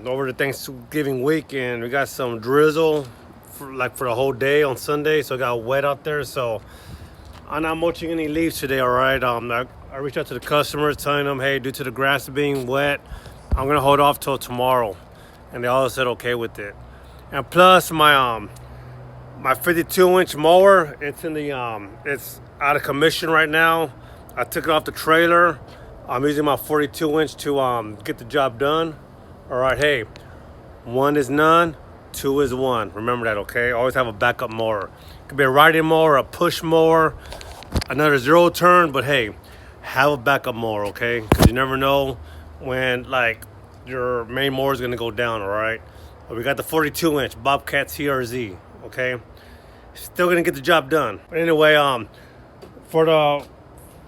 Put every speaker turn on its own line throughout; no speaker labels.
Over the Thanksgiving weekend, we got some drizzle for the whole day on Sunday, so it got wet out there. So I'm not mulching any leaves today. All right. I reached out to the customers, telling them, hey, due to the grass being wet, I'm gonna hold off till tomorrow, and they all said okay with it. And plus, my 52-inch mower, it's it's out of commission right now. I took it off the trailer. I'm using my 42-inch to get the job done. All right, hey, one is none, two is one. Remember that, okay? Always have a backup mower. It could be a riding mower, a push mower, another zero turn, but hey, have a backup mower, okay? Because you never know when like your main mower is gonna go down. All right. But we got the 42-inch Bobcat XRZ, okay? Still gonna get the job done. But anyway, for the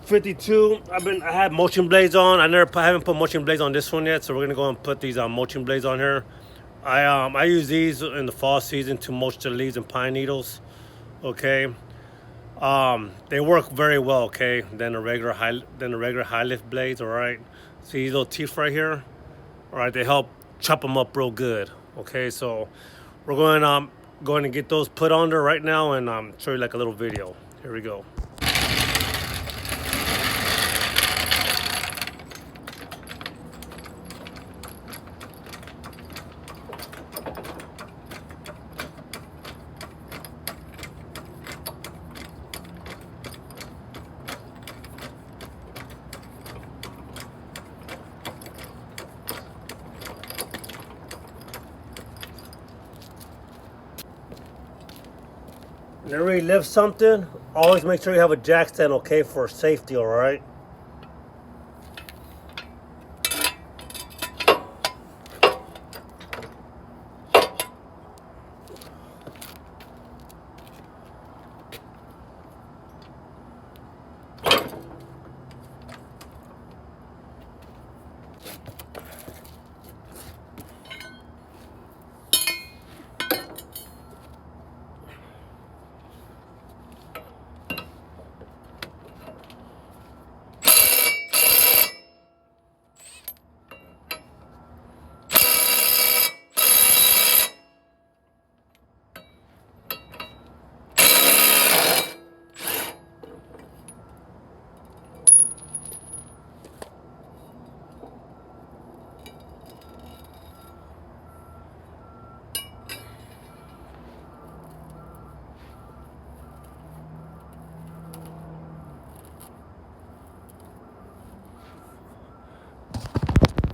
52, I had mulching blades on. I haven't put mulching blades on this one yet, so we're gonna go and put these mulching blades on here. I use these in the fall season to mulch the leaves and pine needles. Okay, they work very well. Okay, than the regular high lift blades. All right, see these little teeth right here. All right, they help chop them up real good. Okay, so we're going to get those put on there right now and show you like a little video. Here we go. Whenever you lift something, always make sure you have a jack stand, okay, for safety, all right?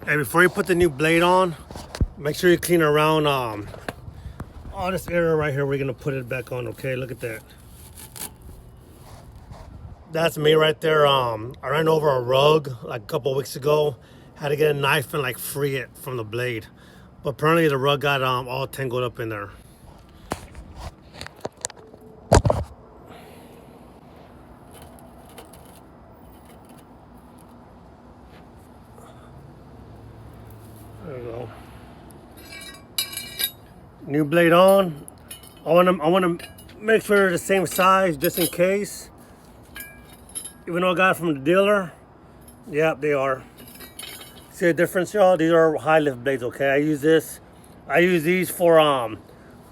And before you put the new blade on, make sure you clean around all this area right here. We're gonna put it back on. Okay, look at that. That's me right there. I ran over a rug like a couple weeks ago. Had to get a knife and like free it from the blade, but apparently the rug got all tangled up in there. There we go. New blade on. I want to make sure they're the same size just in case. Even though I got it from the dealer, yep, they are. See the difference, y'all? These are high lift blades. Okay, I use these for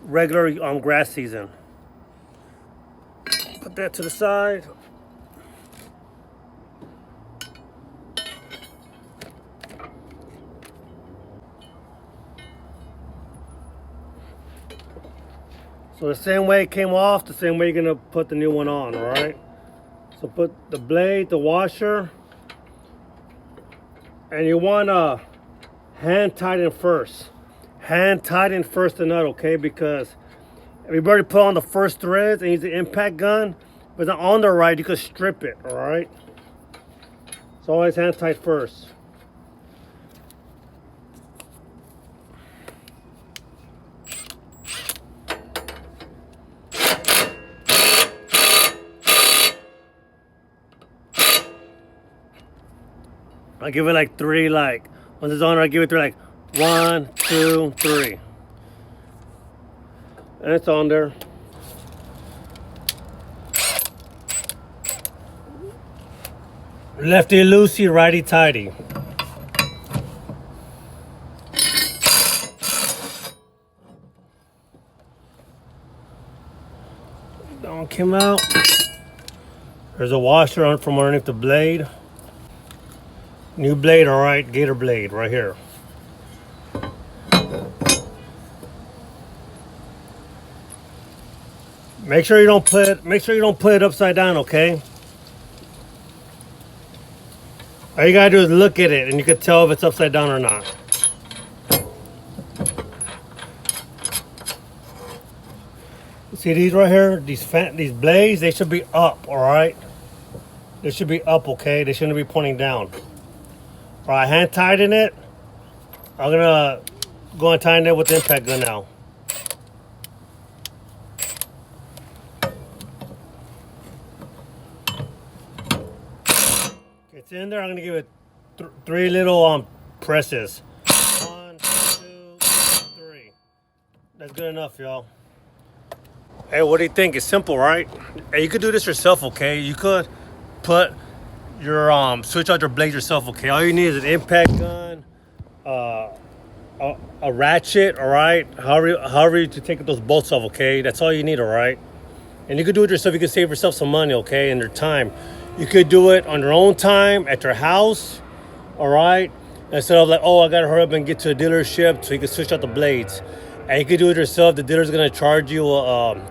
regular grass season. Put that to the side. So the same way it came off, the same way you're gonna put the new one on, all right? So put the blade, the washer, and you wanna hand tighten first. Hand tighten first the nut, okay? Because if you've already put on the first threads and use the impact gun, but it's not on the right, you could strip it, all right? So always hand tight first. I give it like three, like, once it's on, I give it 3, like 1, 2, 3. And it's on there. Lefty loosey, righty tighty. all came out. There's a washer on from underneath the blade. New blade, all right, gator blade right here. Make sure you don't put it upside down, okay? All you gotta do is look at it and you can tell if it's upside down or not. See these right here, these blades, they should be up, all right? They should be up, okay? They shouldn't be pointing down. All right, hand tighten it. I'm gonna go and tighten it with the impact gun now. It's in there. I'm gonna give it three little presses. 1, 2, 3. That's good enough, y'all. Hey, what do you think? It's simple, right? Hey, you could do this yourself, okay? You could put your switch out your blade yourself, okay? All you need is an impact gun, a ratchet, all right? However you to take those bolts off, okay? That's all you need, all right? And you could do it yourself. You could save yourself some money, okay, and your time. You could do it on your own time at your house, all right? Instead of like, oh, I gotta hurry up and get to a dealership so you can switch out the blades. And you can do it yourself. The dealer's gonna charge you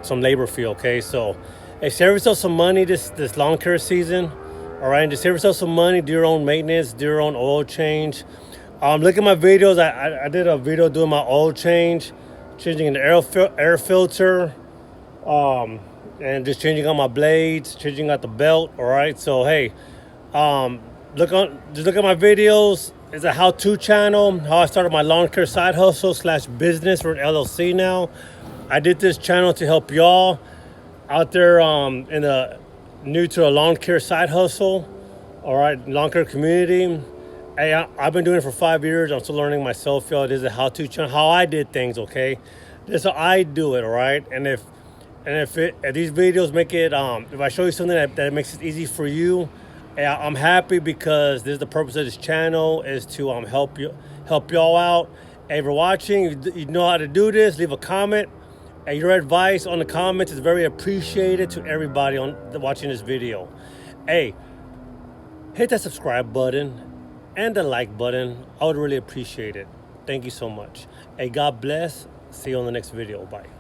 some labor fee, okay? So, hey, save yourself some money this lawn care season, all right? And just save yourself some money, do your own maintenance, do your own oil change. Look at my videos. I did a video doing my oil change, changing the air filter, and just changing out my blades, changing out the belt, all right? So, hey, just look at my videos. It's a how-to channel, how I started my lawn care side hustle / business for an LLC now. I did this channel to help y'all out there in the new to a lawn care side hustle, all right, lawn care community. Hey, I've been doing it for 5 years. I'm still learning myself, y'all. This is a how-to channel, how I did things, okay? This is how I do it, all right? And if these videos make it, if I show you something that makes it easy for you, I'm happy because this is the purpose of this channel, is to help y'all out. Hey, if you're watching, you know how to do this, leave a comment. And your advice on the comments is very appreciated to everybody watching this video. Hey, hit that subscribe button and the like button. I would really appreciate it. Thank you so much. Hey, God bless. See you on the next video. Bye.